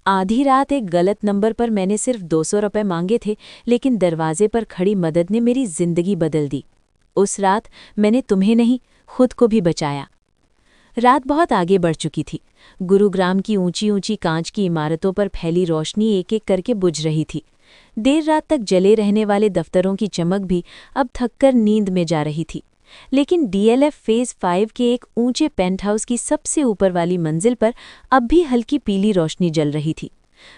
आधी रात एक गलत नंबर पर मैंने सिर्फ 200 रुपये मांगे थे, लेकिन दरवाजे पर खड़ी मदद ने मेरी जिंदगी बदल दी। उस रात मैंने तुम्हें नहीं, खुद को भी बचाया। रात बहुत आगे बढ़ चुकी थी। गुरुग्राम की ऊंची ऊंची कांच की इमारतों पर फैली रोशनी एक एक करके बुझ रही थी। देर रात तक जले रहने वाले दफ्तरों की चमक भी अब थककर नींद में जा रही थी। लेकिन डीएलएफ फेज 5 के एक ऊंचे पेंट हाउस की सबसे ऊपर वाली मंजिल पर अब भी हल्की पीली रोशनी जल रही थी।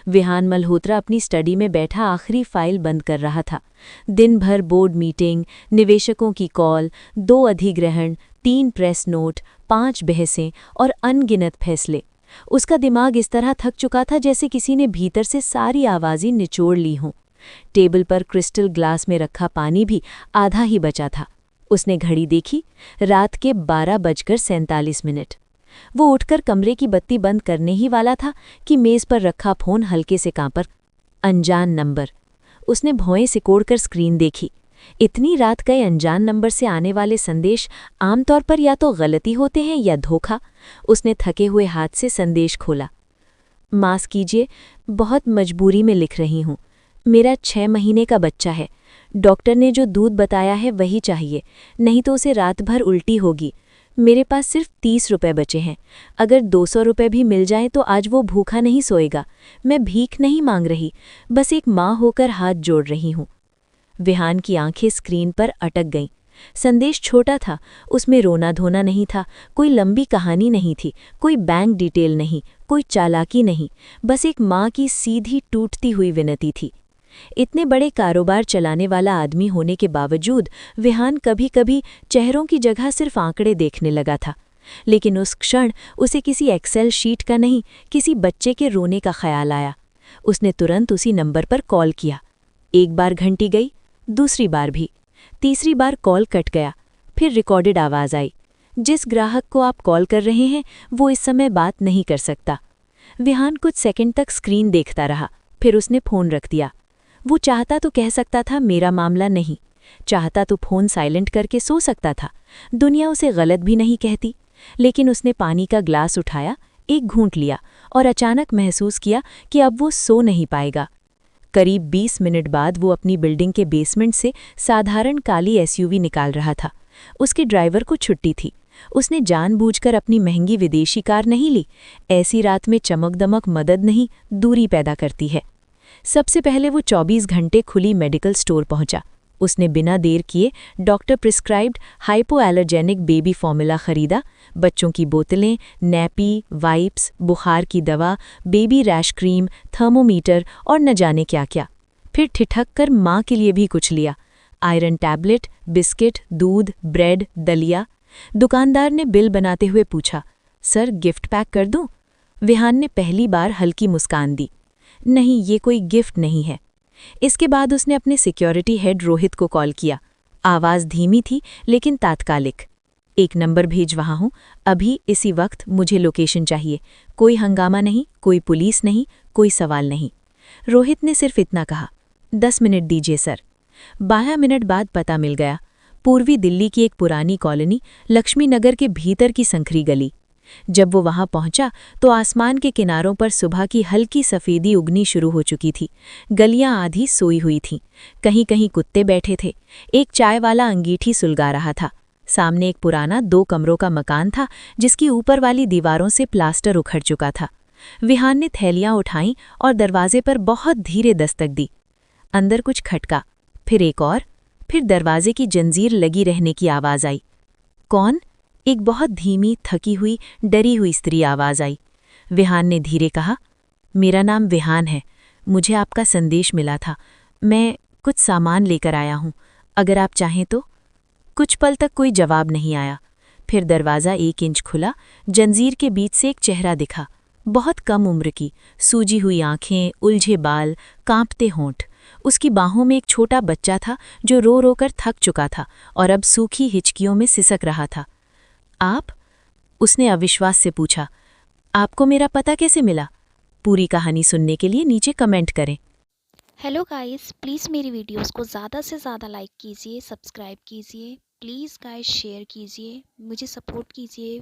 विहान मल्होत्रा अपनी स्टडी में बैठा आखिरी फाइल बंद कर रहा था। दिन भर बोर्ड मीटिंग, निवेशकों की कॉल, 2 अधिग्रहण, 3 प्रेस नोट, 5 बहसें और अनगिनत फैसले। उसका दिमाग इस तरह थक चुका था जैसे किसी ने भीतर से सारी आवाज़ें निचोड़ ली हों। टेबल पर क्रिस्टल ग्लास में रखा पानी भी आधा ही बचा था। उसने घड़ी देखी, रात के 12:47। वो उठकर कमरे की बत्ती बंद करने ही वाला था कि मेज पर रखा फोन हल्के से कांपर। अनजान नंबर। उसने भौएं सिकोड़कर स्क्रीन देखी। इतनी रात गए अनजान नंबर से आने वाले संदेश आमतौर पर या तो गलती होते हैं या धोखा। उसने थके हुए हाथ से संदेश खोला। माफ़ कीजिए, बहुत मजबूरी में लिख रही हूँ। मेरा 6 महीने का बच्चा है। डॉक्टर ने जो दूध बताया है वही चाहिए, नहीं तो उसे रात भर उल्टी होगी। मेरे पास सिर्फ 30 रुपए बचे हैं। अगर 200 रुपए भी मिल जाएं तो आज वो भूखा नहीं सोएगा। मैं भीख नहीं मांग रही, बस एक माँ होकर हाथ जोड़ रही हूँ। विहान की आंखें स्क्रीन पर अटक गईं। संदेश छोटा था, उसमें रोना धोना नहीं था, कोई लंबी कहानी नहीं थी, कोई बैंक डिटेल नहीं, कोई चालाकी नहीं, बस एक माँ की सीधी टूटती हुई विनती थी। इतने बड़े कारोबार चलाने वाला आदमी होने के बावजूद विहान कभी-कभी चेहरों की जगह सिर्फ आंकड़े देखने लगा था। लेकिन उस क्षण उसे किसी एक्सेल शीट का नहीं, किसी बच्चे के रोने का ख्याल आया। उसने तुरंत उसी नंबर पर कॉल किया। एक बार घंटी गई, दूसरी बार भी। तीसरी बार कॉल कट गया। फिर रिकॉर्डेड आवाज़ आई। जिस ग्राहक को आप कॉल कर रहे हैं वो इस समय बात नहीं कर सकता। विहान कुछ सेकंड तक स्क्रीन देखता रहा, फिर उसने फ़ोन रख दिया। वो चाहता तो कह सकता था मेरा मामला नहीं, चाहता तो फ़ोन साइलेंट करके सो सकता था, दुनिया उसे गलत भी नहीं कहती। लेकिन उसने पानी का ग्लास उठाया, एक घूंट लिया और अचानक महसूस किया कि अब वो सो नहीं पाएगा। करीब 20 मिनट बाद वो अपनी बिल्डिंग के बेसमेंट से साधारण काली एसयूवी निकाल रहा था। उसके ड्राइवर को छुट्टी थी। उसने जानबूझकर अपनी महंगी विदेशी कार नहीं ली। ऐसी रात में चमक-दमक मदद नहीं, दूरी पैदा करती है। सबसे पहले वो 24 घंटे खुली मेडिकल स्टोर पहुंचा। उसने बिना देर किए doctor prescribed hypoallergenic baby formula खरीदा। बच्चों की बोतलें, नैपी, वाइप्स, बुखार की दवा, बेबी रैश क्रीम, थर्मोमीटर और न जाने क्या क्या। फिर ठिठक कर माँ के लिए भी कुछ लिया। आयरन टैबलेट, बिस्किट, दूध, ब्रेड, दलिया। दुकानदार ने बिल बनाते हुए पूछा, सर गिफ्ट पैक कर दूं? विहान ने पहली बार हल्की मुस्कान दी। नहीं, ये कोई गिफ्ट नहीं है। इसके बाद उसने अपने सिक्योरिटी हेड रोहित को कॉल किया। आवाज़ धीमी थी लेकिन तात्कालिक। एक नंबर भेज वहाँ हूँ, अभी इसी वक्त मुझे लोकेशन चाहिए। कोई हंगामा नहीं, कोई पुलिस नहीं, कोई सवाल नहीं। रोहित ने सिर्फ इतना कहा, 10 मिनट दीजिए सर। 12 मिनट बाद पता मिल गया। पूर्वी दिल्ली की एक पुरानी कॉलोनी, लक्ष्मी नगर के भीतर की संखरी गली। जब वो वहां पहुंचा तो आसमान के किनारों पर सुबह की हल्की सफ़ेदी उगनी शुरू हो चुकी थी। गलियां आधी सोई हुई थीं। कहीं कहीं कुत्ते बैठे थे। एक चाय वाला अंगीठी सुलगा रहा था। सामने एक पुराना 2 कमरों का मकान था जिसकी ऊपर वाली दीवारों से प्लास्टर उखड़ चुका था। विहान ने थैलियां उठाईं और दरवाजे पर बहुत धीरे दस्तक दी। अंदर कुछ खटका, फिर एक और, फिर दरवाजे की जंजीर लगी रहने की आवाज़ आई। कौन? एक बहुत धीमी, थकी हुई, डरी हुई स्त्री आवाज़ आई। विहान ने धीरे कहा, मेरा नाम विहान है। मुझे आपका संदेश मिला था। मैं कुछ सामान लेकर आया हूँ, अगर आप चाहें तो। कुछ पल तक कोई जवाब नहीं आया। फिर दरवाज़ा 1 इंच खुला। जंजीर के बीच से एक चेहरा दिखा। बहुत कम उम्र की, सूजी हुई आंखें, उलझे बाल, कांपते होंठ। उसकी बाहों में एक छोटा बच्चा था जो रो रो कर थक चुका था और अब सूखी हिचकियों में सिसक रहा था। आप? उसने अविश्वास से पूछा। आपको मेरा पता कैसे मिला? पूरी कहानी सुनने के लिए नीचे कमेंट करें। हेलो गाइस, प्लीज़ मेरी वीडियोस को ज़्यादा से ज़्यादा लाइक कीजिए, सब्सक्राइब कीजिए। प्लीज़ गाइस शेयर कीजिए, मुझे सपोर्ट कीजिए।